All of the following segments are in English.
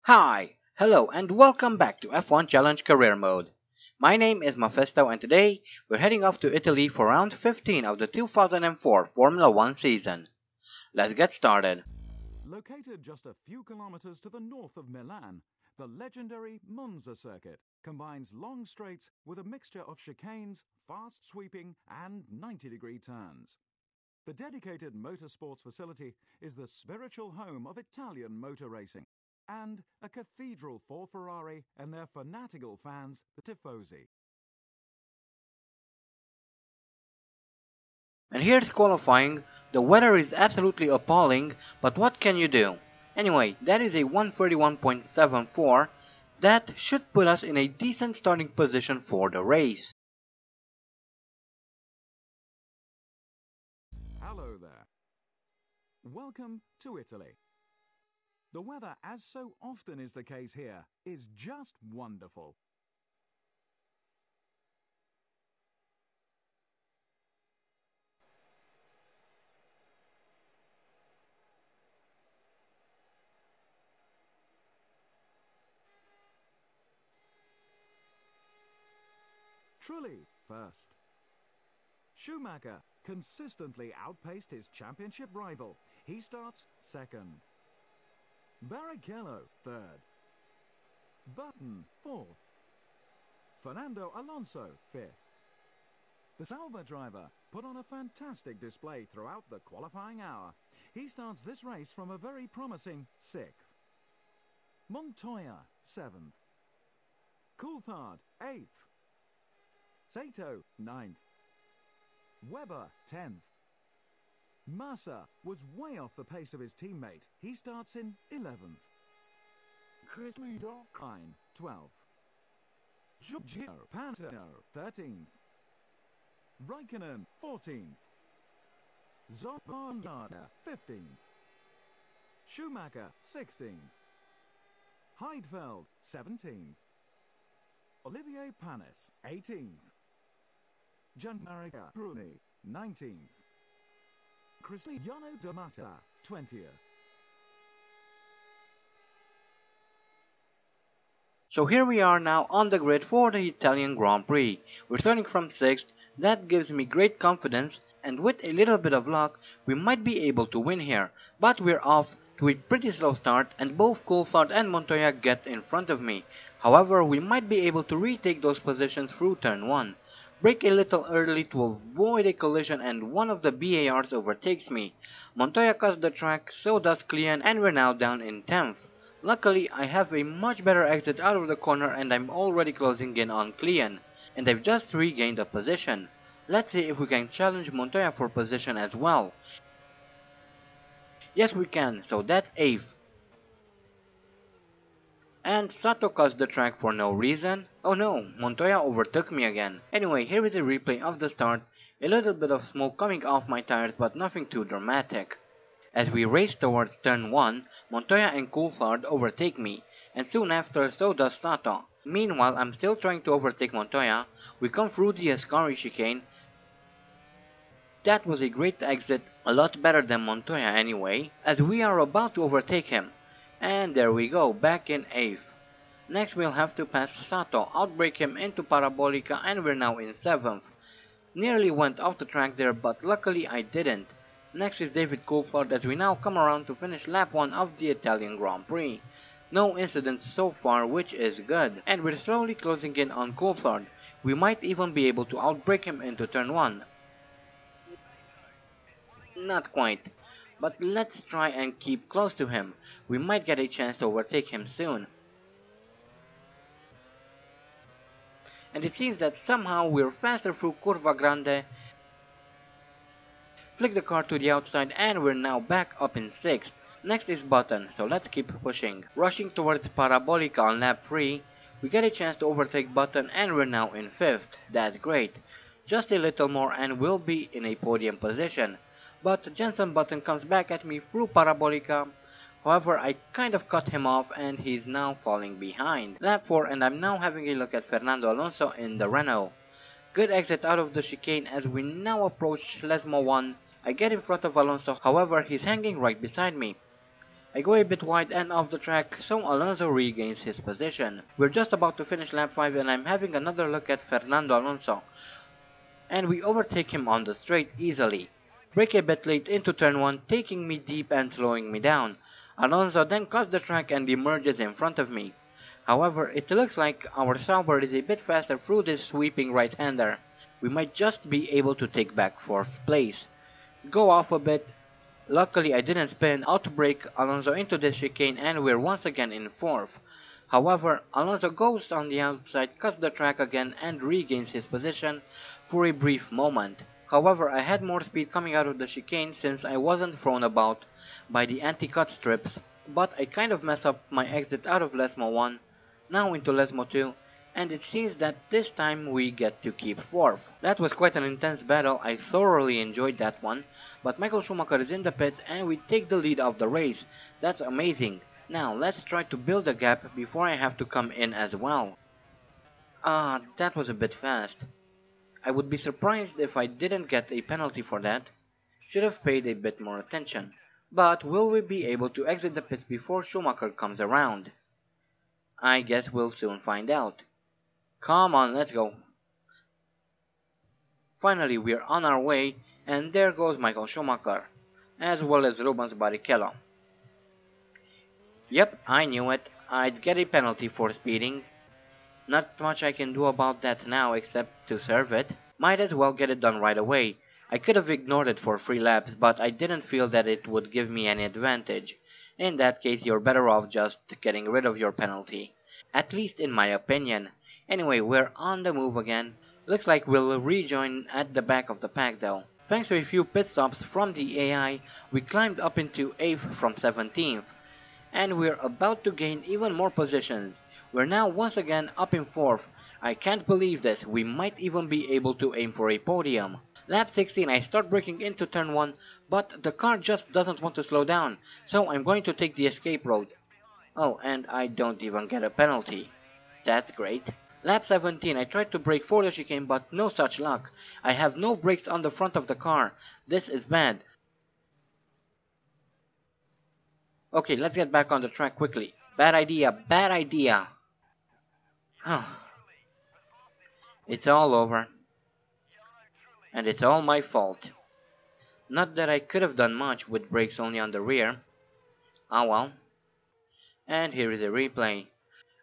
Hi, hello, and welcome back to F1 Challenge Career Mode. My name is Mephisto, and today we're heading off to Italy for round 15 of the 2004 Formula 1 season. Let's get started. Located just a few kilometers to the north of Milan, the legendary Monza circuit combines long straights with a mixture of chicanes, fast sweeping, and 90-degree turns. The dedicated motorsports facility is the spiritual home of Italian motor racing and a cathedral for Ferrari and their fanatical fans, the Tifosi. And here's qualifying. The weather is absolutely appalling, but what can you do? Anyway, that is a 131.74. That should put us in a decent starting position for the race. Hello there. Welcome to Italy. The weather, as so often is the case here, is just wonderful. Trulli first. Schumacher consistently outpaced his championship rival. He starts second. Barrichello third. Button fourth. Fernando Alonso fifth. The Sauber driver put on a fantastic display throughout the qualifying hour. He starts this race from a very promising sixth. Montoya seventh. Coulthard eighth. Sato ninth. Webber 10th. Massa was way off the pace of his teammate. He starts in 11th. Chris Leadokine 12th. Giorgio Pantano 13th. Raikkonen 14th. Zopanada 15th. Schumacher 16th. Heidfeld 17th. Olivier Panis 18th. Gianmarco Bruni 19th. Cristiano D'Amata 20th. So here we are now on the grid for the Italian Grand Prix. We're starting from 6th, that gives me great confidence, and with a little bit of luck, we might be able to win here. But we're off to a pretty slow start, and both Coulthard and Montoya get in front of me. However, we might be able to retake those positions through turn 1. Brake a little early to avoid a collision, and one of the BARs overtakes me. Montoya cuts the track, so does Klian, and we're now down in 10th. Luckily, I have a much better exit out of the corner, and I'm already closing in on Klian, and I've just regained a position. Let's see if we can challenge Montoya for position as well. Yes, we can, so that's 8th. And Sato cuts the track for no reason. Oh no, Montoya overtook me again. Anyway, here is a replay of the start. A little bit of smoke coming off my tires, but nothing too dramatic. As we race towards turn 1, Montoya and Coulthard overtake me, and soon after so does Sato. Meanwhile, I'm still trying to overtake Montoya. We come through the Ascari chicane. That was a great exit, a lot better than Montoya anyway, as we are about to overtake him. And there we go, back in 8th. Next we'll have to pass Sato, outbrake him into Parabolica, and we're now in 7th. Nearly went off the track there, but luckily I didn't. Next is David Coulthard as we now come around to finish lap 1 of the Italian Grand Prix. No incidents so far, which is good. And we're slowly closing in on Coulthard. We might even be able to outbrake him into turn 1. Not quite. But let's try and keep close to him. We might get a chance to overtake him soon. And it seems that somehow we're faster through Curva Grande. Flick the car to the outside, and we're now back up in 6th. Next is Button, so let's keep pushing. Rushing towards Parabolica on lap 3, we get a chance to overtake Button, and we're now in 5th. That's great. Just a little more and we'll be in a podium position. But Jenson Button comes back at me through Parabolica. However, I kind of cut him off and he's now falling behind. Lap 4, and I'm now having a look at Fernando Alonso in the Renault. Good exit out of the chicane as we now approach Lesmo 1. I get in front of Alonso, however he's hanging right beside me. I go a bit wide and off the track, so Alonso regains his position. We're just about to finish lap 5 and I'm having another look at Fernando Alonso, and we overtake him on the straight easily. Brake a bit late into turn 1, taking me deep and slowing me down. Alonso then cuts the track and emerges in front of me. However, it looks like our Sauber is a bit faster through this sweeping right-hander. We might just be able to take back 4th place. Go off a bit. Luckily I didn't spin out to brake Alonso into this chicane and we're once again in 4th. However, Alonso goes on the outside, cuts the track again and regains his position for a brief moment. However, I had more speed coming out of the chicane since I wasn't thrown about by the anti-cut strips, but I kind of messed up my exit out of Lesmo 1, now into Lesmo 2, and it seems that this time we get to keep 4th. That was quite an intense battle, I thoroughly enjoyed that one, but Michael Schumacher is in the pits and we take the lead of the race. That's amazing. Now let's try to build a gap before I have to come in as well. That was a bit fast. I would be surprised if I didn't get a penalty for that. Should have paid a bit more attention. But will we be able to exit the pits before Schumacher comes around? I guess we'll soon find out. Come on, let's go. Finally, we're on our way, and there goes Michael Schumacher, as well as Rubens Barrichello. Yep, I knew it. I'd get a penalty for speeding. Not much I can do about that now except to serve it. Might as well get it done right away. I could have ignored it for 3 laps, but I didn't feel that it would give me any advantage. In that case, you're better off just getting rid of your penalty. At least in my opinion. Anyway, we're on the move again. Looks like we'll rejoin at the back of the pack though. Thanks to a few pit stops from the AI, we climbed up into 8th from 17th. And we're about to gain even more positions. We're now once again up in 4th. I can't believe this, we might even be able to aim for a podium. Lap 16 I start braking into turn 1, but the car just doesn't want to slow down, so I'm going to take the escape road. Oh, and I don't even get a penalty. That's great. Lap 17 I tried to brake for the chicane but no such luck. I have no brakes on the front of the car. This is bad. Okay, let's get back on the track quickly. Bad idea, bad idea. It's all over. And it's all my fault. Not that I could have done much with brakes only on the rear. Ah well. And here is a replay.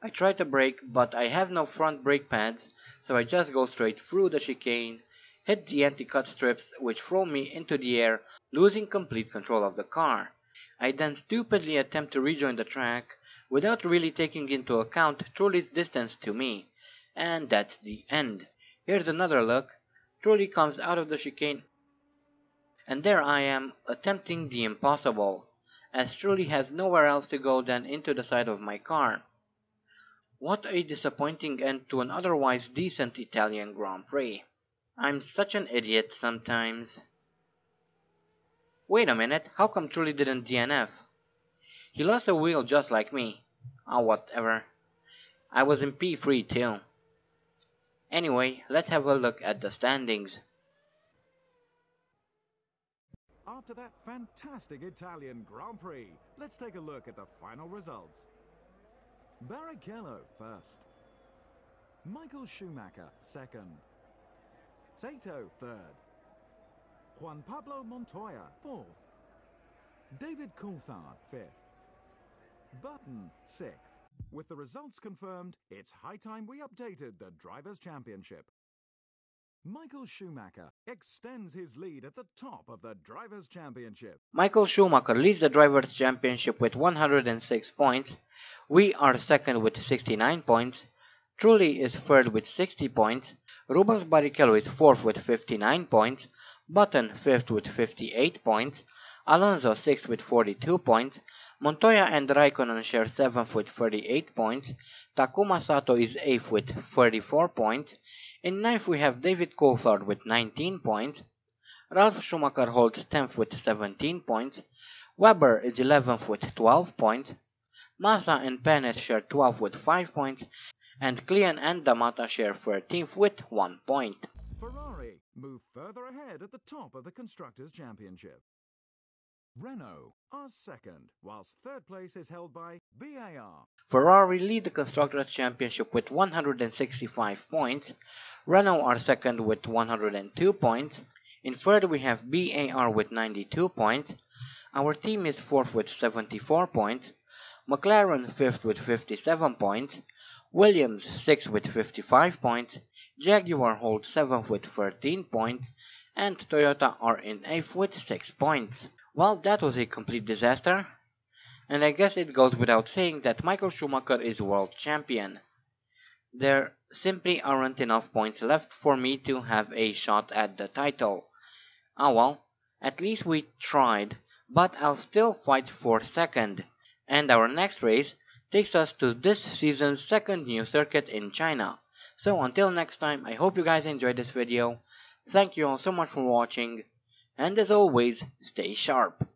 I try to brake, but I have no front brake pads, so I just go straight through the chicane, hit the anti-cut strips which throw me into the air, losing complete control of the car. I then stupidly attempt to rejoin the track, without really taking into account Trulli's distance to me. And that's the end. Here's another look. Trulli comes out of the chicane, and there I am, attempting the impossible, as Trulli has nowhere else to go than into the side of my car. What a disappointing end to an otherwise decent Italian Grand Prix. I'm such an idiot sometimes. Wait a minute, how come Trulli didn't DNF? He lost a wheel just like me. Whatever. I was in P3 too. Anyway, let's have a look at the standings. After that fantastic Italian Grand Prix, let's take a look at the final results. Barrichello first. Michael Schumacher second. Sato third. Juan Pablo Montoya fourth. David Coulthard fifth. Button sixth. With the results confirmed, it's high time we updated the Drivers' Championship. Michael Schumacher extends his lead at the top of the Drivers' Championship. Michael Schumacher leads the Drivers' Championship with 106 points. We are second with 69 points. Trulli is third with 60 points. Rubens Barrichello is fourth with 59 points. Button fifth with 58 points. Alonso sixth with 42 points. Montoya and Raikkonen share seventh with 38 points. Takuma Sato is eighth with 34 points. In ninth we have David Coulthard with 19 points. Ralf Schumacher holds 10th with 17 points. Webber is 11th with 12 points. Massa and Perez share 12th with 5 points. And Klian and D'Amata share 13th with 1 point. Ferrari move further ahead at the top of the Constructors' Championship. Renault are second, whilst third place is held by BAR. Ferrari lead the Constructors' Championship with 165 points. Renault are second with 102 points. In third we have BAR with 92 points. Our team is fourth with 74 points. McLaren fifth with 57 points. Williams sixth with 55 points. Jaguar holds seventh with 13 points. And Toyota are in eighth with 6 points. Well, that was a complete disaster. And I guess it goes without saying that Michael Schumacher is world champion. There simply aren't enough points left for me to have a shot at the title. Ah well, at least we tried, but I'll still fight for second. And our next race takes us to this season's second new circuit in China. So until next time, I hope you guys enjoyed this video. Thank you all so much for watching, and as always, stay sharp.